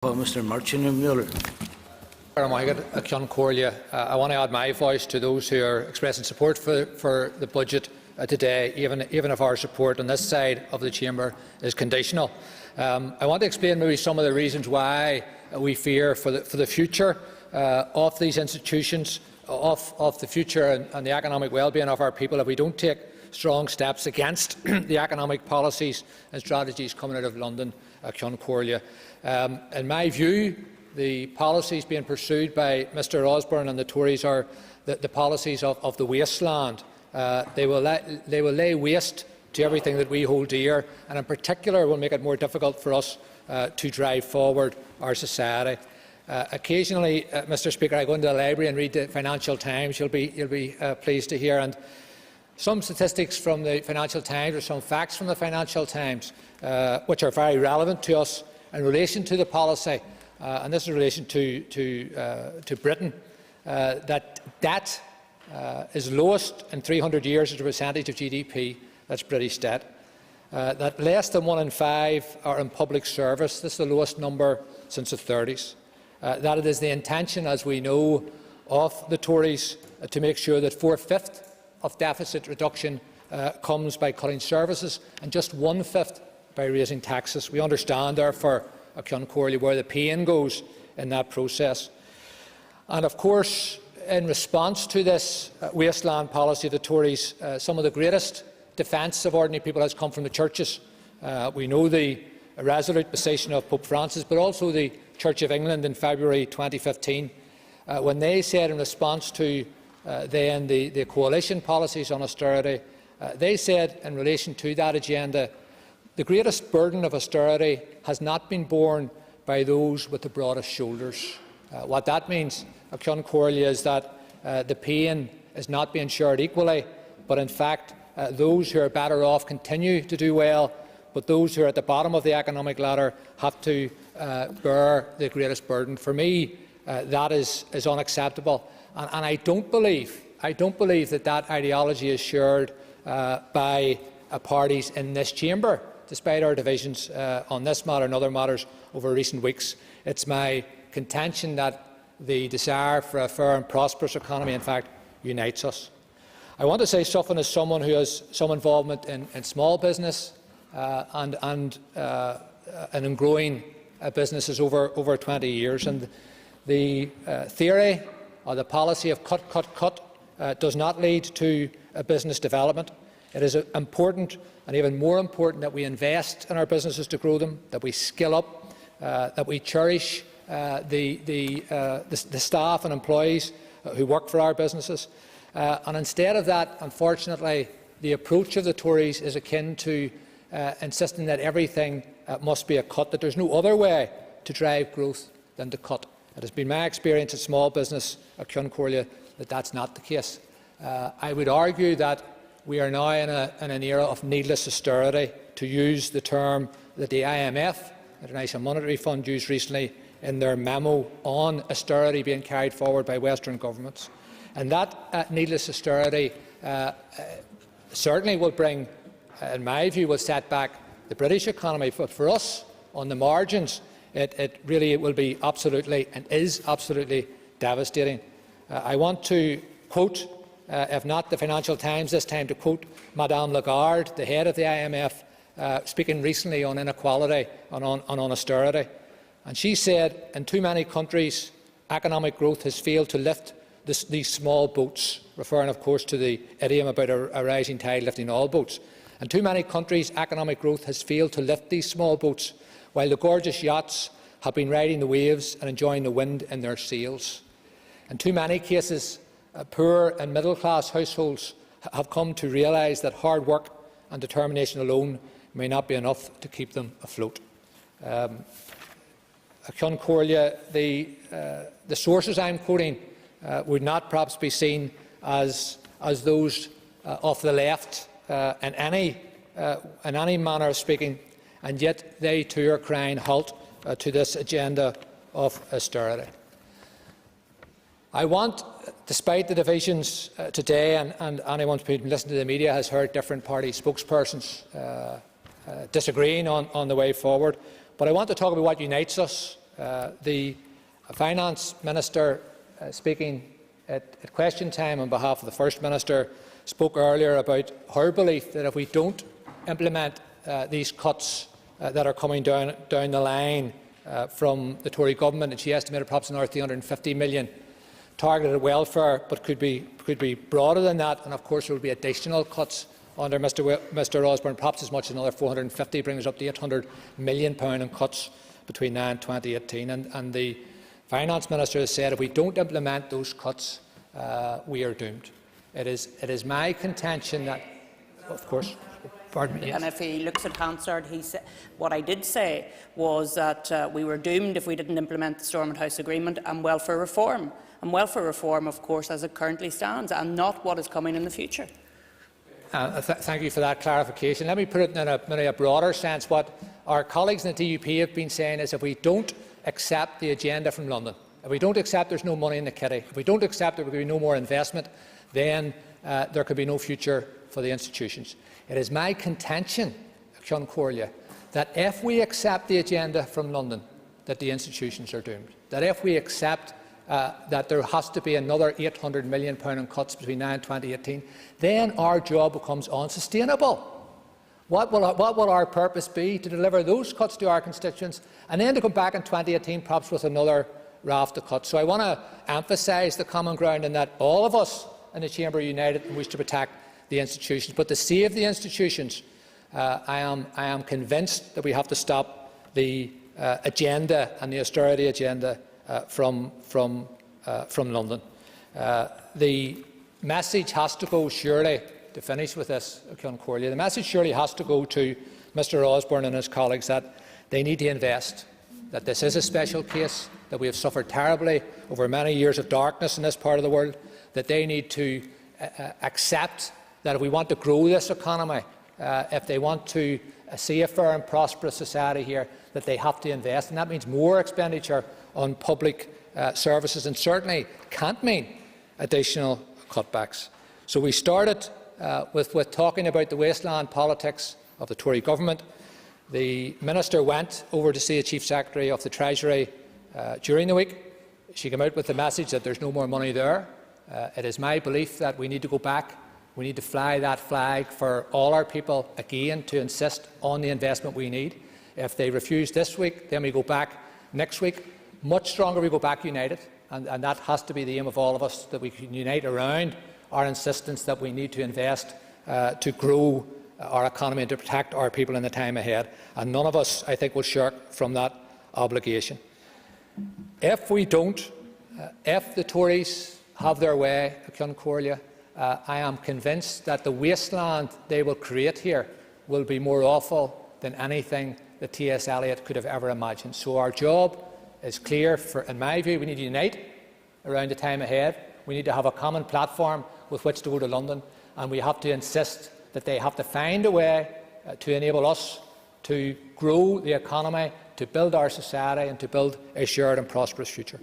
Mr. Muller. I want to add my voice to those who are expressing support for the budget today, even if our support on this side of the chamber is conditional. I want to explain maybe some of the reasons why we fear for the future of these institutions, of the future and the economic well-being of our people if we don't take strong steps against the economic policies and strategies coming out of London, Concordia. In my view, the policies being pursued by Mr Osborne and the Tories are the policies of the wasteland. They will lay waste to everything that we hold dear, and in particular will make it more difficult for us to drive forward our society. Occasionally, Mr Speaker, I go into the library and read the Financial Times. You'll be pleased to hear. And some statistics from the Financial Times, or some facts from the Financial Times, which are very relevant to us in relation to the policy, and this is in relation to Britain, that debt is lowest in 300 years as a percentage of GDP. That's British debt. That less than 1 in 5 are in public service. This is the lowest number since the 30s. That it is the intention, as we know, of the Tories to make sure that 4/5 of deficit reduction comes by cutting services and just 1/5 by raising taxes. We understand, therefore, Concordia, where the pain goes in that process. And of course, in response to this wasteland policy of the Tories, some of the greatest defence of ordinary people has come from the churches. We know the resolute position of Pope Francis, but also the Church of England in February 2015, when they said in response to then the coalition policies on austerity, they said in relation to that agenda, the greatest burden of austerity has not been borne by those with the broadest shoulders. What that means, Concordia, is that the pain is not being shared equally, but in fact those who are better off continue to do well, but those who are at the bottom of the economic ladder have to bear the greatest burden. For me, that is unacceptable, and I don't believe that ideology is shared by parties in this chamber, despite our divisions on this matter and other matters over recent weeks. It's my contention that the desire for a fair and prosperous economy, in fact, unites us. I want to say something as someone who has some involvement in small business and in growing businesses over 20 years. And the theory or the policy of cut does not lead to business development. It is important, and even more important, that we invest in our businesses to grow them, that we skill up, that we cherish the staff and employees who work for our businesses. And instead of that, unfortunately, the approach of the Tories is akin to insisting that everything must be a cut, that there is no other way to drive growth than to cut. It has been my experience in small business at Concordia that is not the case. I would argue that we are now in an era of needless austerity, to use the term that the IMF, the International Monetary Fund, used recently in their memo on austerity being carried forward by Western governments. And that needless austerity certainly will bring, in my view, will set back the British economy. But for us, on the margins, it really will be absolutely and is absolutely devastating. I want to quote, if not the Financial Times this time, to quote Madame Lagarde, the head of the IMF, speaking recently on inequality and on austerity. And she said, in too many countries, economic growth has failed to lift these small boats, referring, of course, to the idiom about a rising tide lifting all boats. In too many countries, economic growth has failed to lift these small boats, while the gorgeous yachts have been riding the waves and enjoying the wind in their sails. In too many cases, poor and middle-class households have come to realise that hard work and determination alone may not be enough to keep them afloat. Concordia, the sources I am quoting would not perhaps be seen as those of the left in any manner of speaking, and yet they too are crying halt to this agenda of austerity. I want, despite the divisions today, and anyone who has listened to the media has heard different party spokespersons disagreeing on the way forward, but I want to talk about what unites us The Finance Minister, speaking at question time on behalf of the First Minister, spoke earlier about her belief that if we don't implement these cuts that are coming down the line from the Tory government, and she estimated perhaps another 350 million targeted welfare, but could be broader than that. And of course there will be additional cuts under Mr Osborne, perhaps as much as another 450, bringing us up to £800 million in cuts between now and 2018. And the Finance Minister has said if we don't implement those cuts, we are doomed. It is my contention that, of course. Pardon me, yes. And if he looks at Hansard, what I did say was that we were doomed if we didn't implement the Stormont House Agreement and welfare reform. And welfare reform, of course, as it currently stands, and not what is coming in the future. Thank you for that clarification. Let me put it in a broader sense. What our colleagues in the DUP have been saying is if we don't accept the agenda from London, if we don't accept there's no money in the kitty, if we don't accept there will be no more investment, then there could be no future for the institutions. It is my contention, Ceann Comhairle, that if we accept the agenda from London, that the institutions are doomed. That if we accept that there has to be another £800 million in cuts between now and 2018, then our job becomes unsustainable. What will our purpose be? To deliver those cuts to our constituents and then to come back in 2018 perhaps with another raft of cuts. So I want to emphasise the common ground in that all of us in the Chamber are united and wish to protect the institutions. But to save the institutions, I am convinced that we have to stop the agenda and the austerity agenda from London. The message has to go, surely, to finish with this, Ceann Comhairle, the message surely has to go to Mr Osborne and his colleagues that they need to invest, that this is a special case, that we have suffered terribly over many years of darkness in this part of the world, that they need to accept that if we want to grow this economy, if they want to see a fair and prosperous society here, that they have to invest, and that means more expenditure on public services, and certainly can't mean additional cutbacks. So we started with talking about the wasteland politics of the Tory government. The Minister went over to see the Chief Secretary of the Treasury during the week. She came out with the message that there's no more money there. It is my belief that we need to go back. We need to fly that flag for all our people again to insist on the investment we need. If they refuse this week, then we go back next week. Much stronger, we go back united, and that has to be the aim of all of us, that we can unite around our insistence that we need to invest to grow our economy and to protect our people in the time ahead. And none of us, I think, will shirk from that obligation. If we don't, if the Tories have their way, Ceann Comhairle, I am convinced that the wasteland they will create here will be more awful than anything that T.S. Eliot could have ever imagined. So our job is clear. In my view, we need to unite around the time ahead. We need to have a common platform with which to go to London, and we have to insist that they have to find a way to enable us to grow the economy, to build our society and to build a shared and prosperous future.